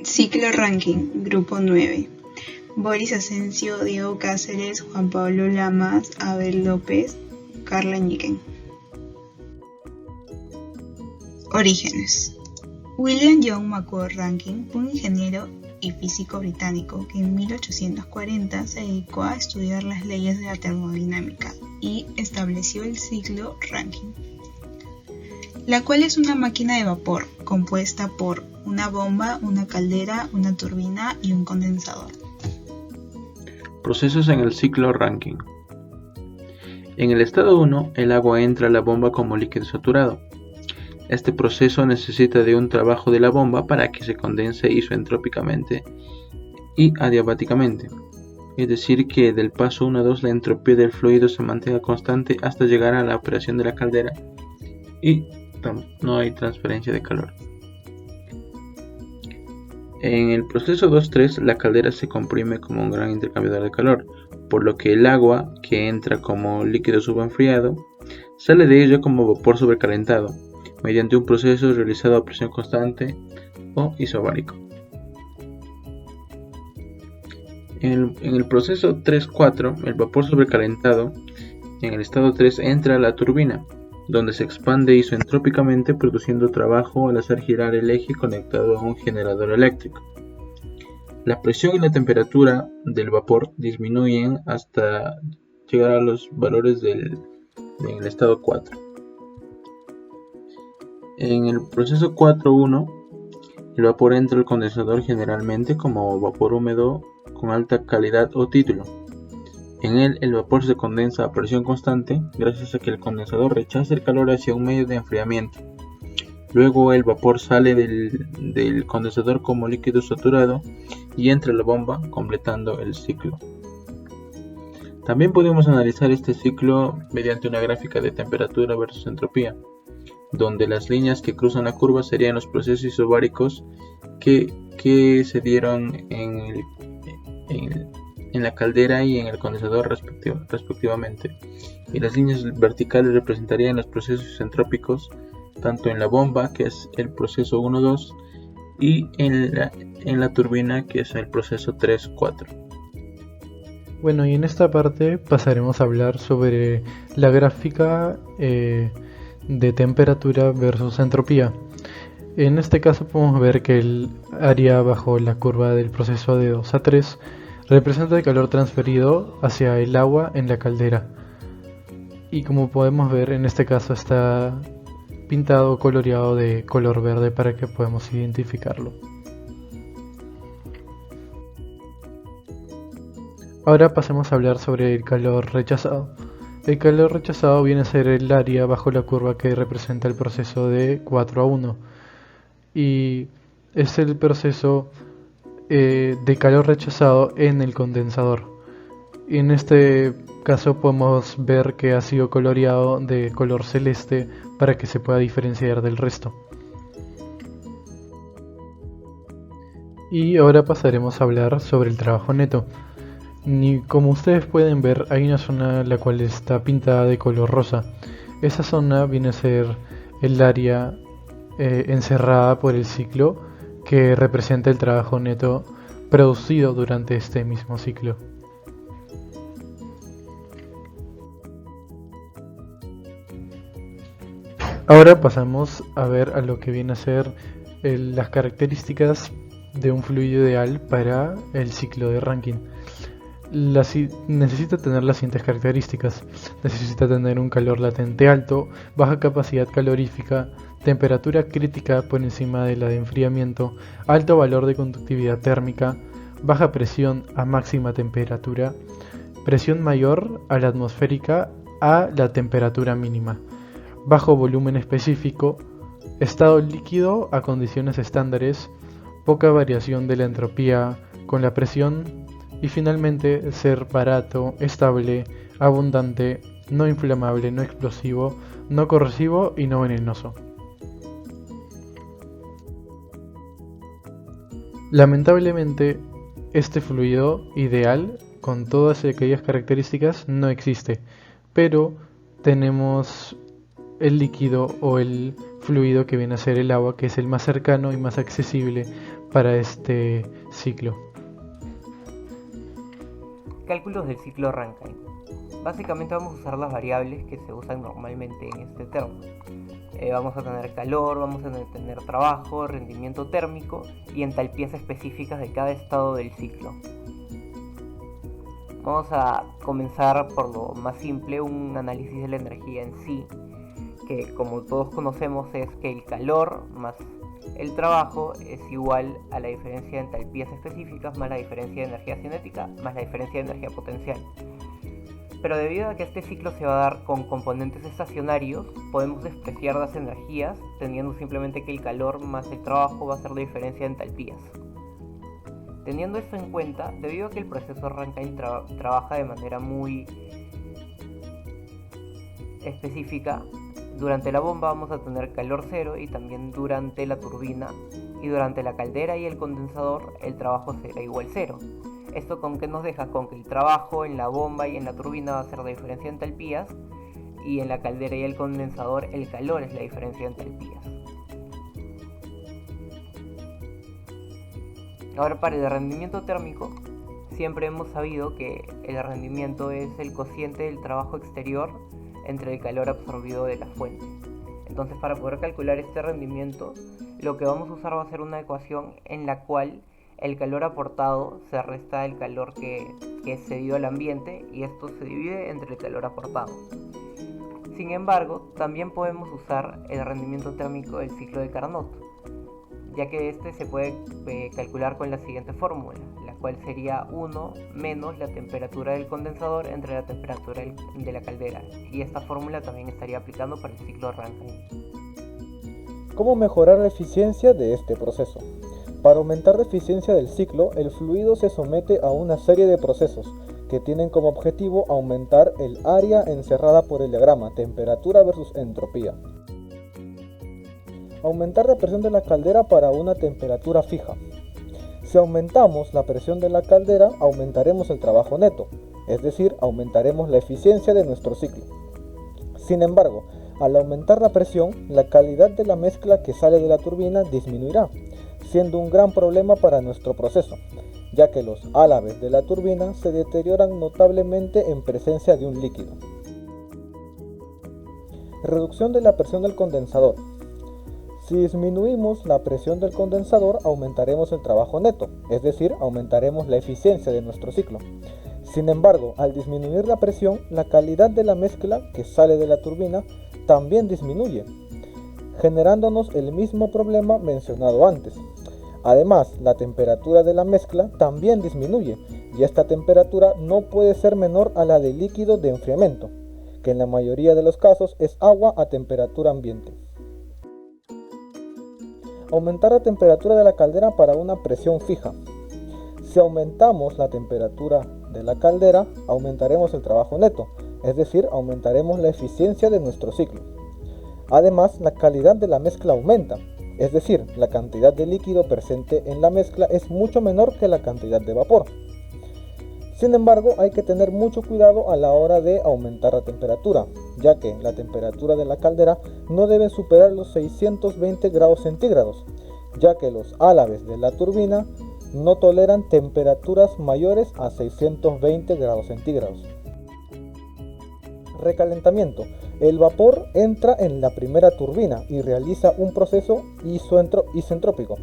Ciclo Ranking, Grupo 9. Boris Asensio, Diego Cáceres, Juan Pablo Lamas, Abel López, Carla Ñiquen. Orígenes. William John McCord Rankine fue un ingeniero y físico británico que en 1840 se dedicó a estudiar las leyes de la termodinámica y estableció el ciclo Rankine, la cual es una máquina de vapor compuesta por una bomba, una caldera, una turbina y un condensador. Procesos en el ciclo Rankine. En el estado 1, el agua entra a la bomba como líquido saturado. Este proceso necesita de un trabajo de la bomba para que se condense isoentrópicamente y adiabáticamente, es decir que del paso 1 a 2 la entropía del fluido se mantenga constante hasta llegar a la operación de la caldera y no hay transferencia de calor. En el proceso 2-3 la caldera se comprime como un gran intercambiador de calor, por lo que el agua, que entra como líquido subenfriado, sale de ella como vapor sobrecalentado, mediante un proceso realizado a presión constante o isobárico. En el proceso 3-4, el vapor sobrecalentado en el estado 3 entra a la turbina, donde se expande isoentrópicamente produciendo trabajo al hacer girar el eje conectado a un generador eléctrico. La presión y la temperatura del vapor disminuyen hasta llegar a los valores en el estado 4. En el proceso 4-1, el vapor entra al condensador generalmente como vapor húmedo con alta calidad o título. En él, el vapor se condensa a presión constante gracias a que el condensador rechaza el calor hacia un medio de enfriamiento. Luego el vapor sale del condensador como líquido saturado y entra a la bomba, completando el ciclo. También podemos analizar este ciclo mediante una gráfica de temperatura versus entropía, donde las líneas que cruzan la curva serían los procesos isobáricos que se dieron en la caldera y en el condensador respectivamente, y las líneas verticales representarían los procesos entrópicos tanto en la bomba, que es el proceso 1-2, y en la turbina, que es el proceso 3-4. Bueno, y en esta parte pasaremos a hablar sobre la gráfica de temperatura versus entropía. En este caso podemos ver que el área bajo la curva del proceso de 2 a 3 representa el calor transferido hacia el agua en la caldera. Y como podemos ver, en este caso está pintado o coloreado de color verde para que podamos identificarlo. Ahora pasemos a hablar sobre el calor rechazado. El calor rechazado viene a ser el área bajo la curva que representa el proceso de 4-1 y es el proceso de calor rechazado en el condensador. Y en este caso podemos ver que ha sido coloreado de color celeste para que se pueda diferenciar del resto. Y ahora pasaremos a hablar sobre el trabajo neto. Como ustedes pueden ver, hay una zona la cual está pintada de color rosa. Esa zona viene a ser el área encerrada por el ciclo que representa el trabajo neto producido durante este mismo ciclo. Ahora pasamos a ver a lo que viene a ser las características de un fluido ideal para el ciclo de Rankine. Necesita tener las siguientes características. Necesita tener un calor latente alto, baja capacidad calorífica, temperatura crítica por encima de la de enfriamiento, alto valor de conductividad térmica, baja presión a máxima temperatura, presión mayor a la atmosférica a la temperatura mínima, bajo volumen específico, estado líquido a condiciones estándares, poca variación de la entropía con la presión y finalmente ser barato, estable, abundante, no inflamable, no explosivo, no corrosivo y no venenoso. Lamentablemente, este fluido ideal con todas aquellas características no existe, pero tenemos el líquido o el fluido que viene a ser el agua, que es el más cercano y más accesible para este ciclo. Cálculos del ciclo Rankine. Básicamente vamos a usar las variables que se usan normalmente en este termo. Vamos a tener calor, vamos a tener trabajo, rendimiento térmico y entalpías específicas de cada estado del ciclo. Vamos a comenzar por lo más simple, un análisis de la energía en sí, que como todos conocemos es que el calor más el trabajo es igual a la diferencia de entalpías específicas más la diferencia de energía cinética más la diferencia de energía potencial. Pero debido a que este ciclo se va a dar con componentes estacionarios, podemos despreciar las energías teniendo simplemente que el calor más el trabajo va a ser la diferencia de entalpías. Teniendo esto en cuenta, debido a que el proceso Rankine trabaja de manera muy específica, durante la bomba vamos a tener calor cero y también durante la turbina, y durante la caldera y el condensador el trabajo será igual cero. Esto con que nos deja con que el trabajo en la bomba y en la turbina va a ser la diferencia de entalpías, y en la caldera y el condensador el calor es la diferencia de entalpías. Ahora, para el rendimiento térmico, siempre hemos sabido que el rendimiento es el cociente del trabajo exterior entre el calor absorbido de la fuente. Entonces, para poder calcular este rendimiento, lo que vamos a usar va a ser una ecuación en la cual el calor aportado se resta del calor que es cedido al ambiente, y esto se divide entre el calor aportado. Sin embargo, también podemos usar el rendimiento térmico del ciclo de Carnot, ya que este se puede calcular con la siguiente fórmula, la cual sería 1 menos la temperatura del condensador entre la temperatura de la caldera, y esta fórmula también estaría aplicando para el ciclo Rankine. ¿Cómo mejorar la eficiencia de este proceso? Para aumentar la eficiencia del ciclo, el fluido se somete a una serie de procesos que tienen como objetivo aumentar el área encerrada por el diagrama, temperatura versus entropía. Aumentar la presión de la caldera para una temperatura fija. Si aumentamos la presión de la caldera, aumentaremos el trabajo neto, es decir, aumentaremos la eficiencia de nuestro ciclo. Sin embargo, al aumentar la presión, la calidad de la mezcla que sale de la turbina disminuirá, siendo un gran problema para nuestro proceso, ya que los álabes de la turbina se deterioran notablemente en presencia de un líquido. Reducción de la presión del condensador. Si disminuimos la presión del condensador, aumentaremos el trabajo neto, es decir, aumentaremos la eficiencia de nuestro ciclo. Sin embargo, al disminuir la presión, la calidad de la mezcla que sale de la turbina también disminuye, generándonos el mismo problema mencionado antes. Además, la temperatura de la mezcla también disminuye, y esta temperatura no puede ser menor a la del líquido de enfriamiento, que en la mayoría de los casos es agua a temperatura ambiente. Aumentar la temperatura de la caldera para una presión fija. Si aumentamos la temperatura de la caldera, aumentaremos el trabajo neto, es decir, aumentaremos la eficiencia de nuestro ciclo. Además, la calidad de la mezcla aumenta, es decir, la cantidad de líquido presente en la mezcla es mucho menor que la cantidad de vapor. Sin embargo, hay que tener mucho cuidado a la hora de aumentar la temperatura, ya que la temperatura de la caldera no debe superar los 620 grados centígrados, ya que los álabes de la turbina no toleran temperaturas mayores a 620 grados centígrados. Recalentamiento. El vapor entra en la primera turbina y realiza un proceso isentrópico,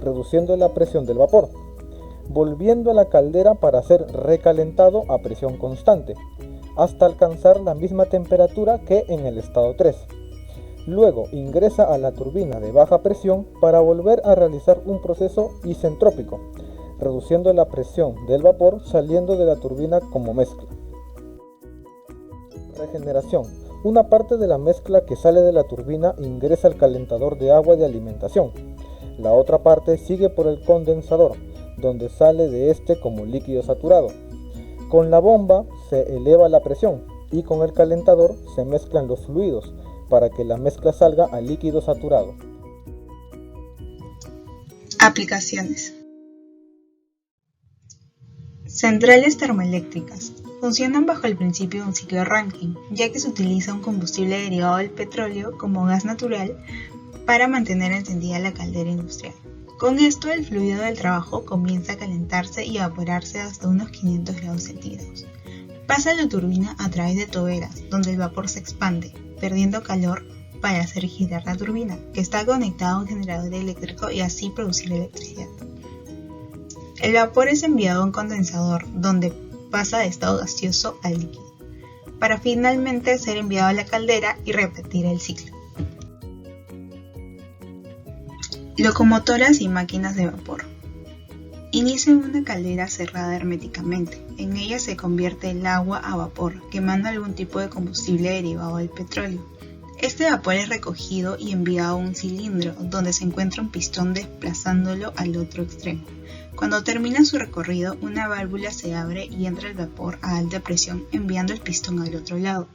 reduciendo la presión del vapor, volviendo a la caldera para ser recalentado a presión constante, hasta alcanzar la misma temperatura que en el estado 3. Luego ingresa a la turbina de baja presión para volver a realizar un proceso isentrópico, reduciendo la presión del vapor saliendo de la turbina como mezcla. Regeneración. Una parte de la mezcla que sale de la turbina ingresa al calentador de agua de alimentación. La otra parte sigue por el condensador, donde sale de este como líquido saturado. Con la bomba se eleva la presión y con el calentador se mezclan los fluidos para que la mezcla salga a líquido saturado. Aplicaciones. Centrales termoeléctricas. Funcionan bajo el principio de un ciclo Rankine, ya que se utiliza un combustible derivado del petróleo como gas natural para mantener encendida la caldera industrial. Con esto, el fluido del trabajo comienza a calentarse y evaporarse hasta unos 500 grados centígrados. Pasa a la turbina a través de toberas, donde el vapor se expande, perdiendo calor para hacer girar la turbina, que está conectada a un generador eléctrico y así producir electricidad. El vapor es enviado a un condensador, donde pasa de estado gaseoso a líquido, para finalmente ser enviado a la caldera y repetir el ciclo. Locomotoras y máquinas de vapor. Inicia en una caldera cerrada herméticamente. En ella se convierte el agua a vapor, quemando algún tipo de combustible derivado del petróleo. Este vapor es recogido y enviado a un cilindro, donde se encuentra un pistón desplazándolo al otro extremo. Cuando termina su recorrido, una válvula se abre y entra el vapor a alta presión, enviando el pistón al otro lado.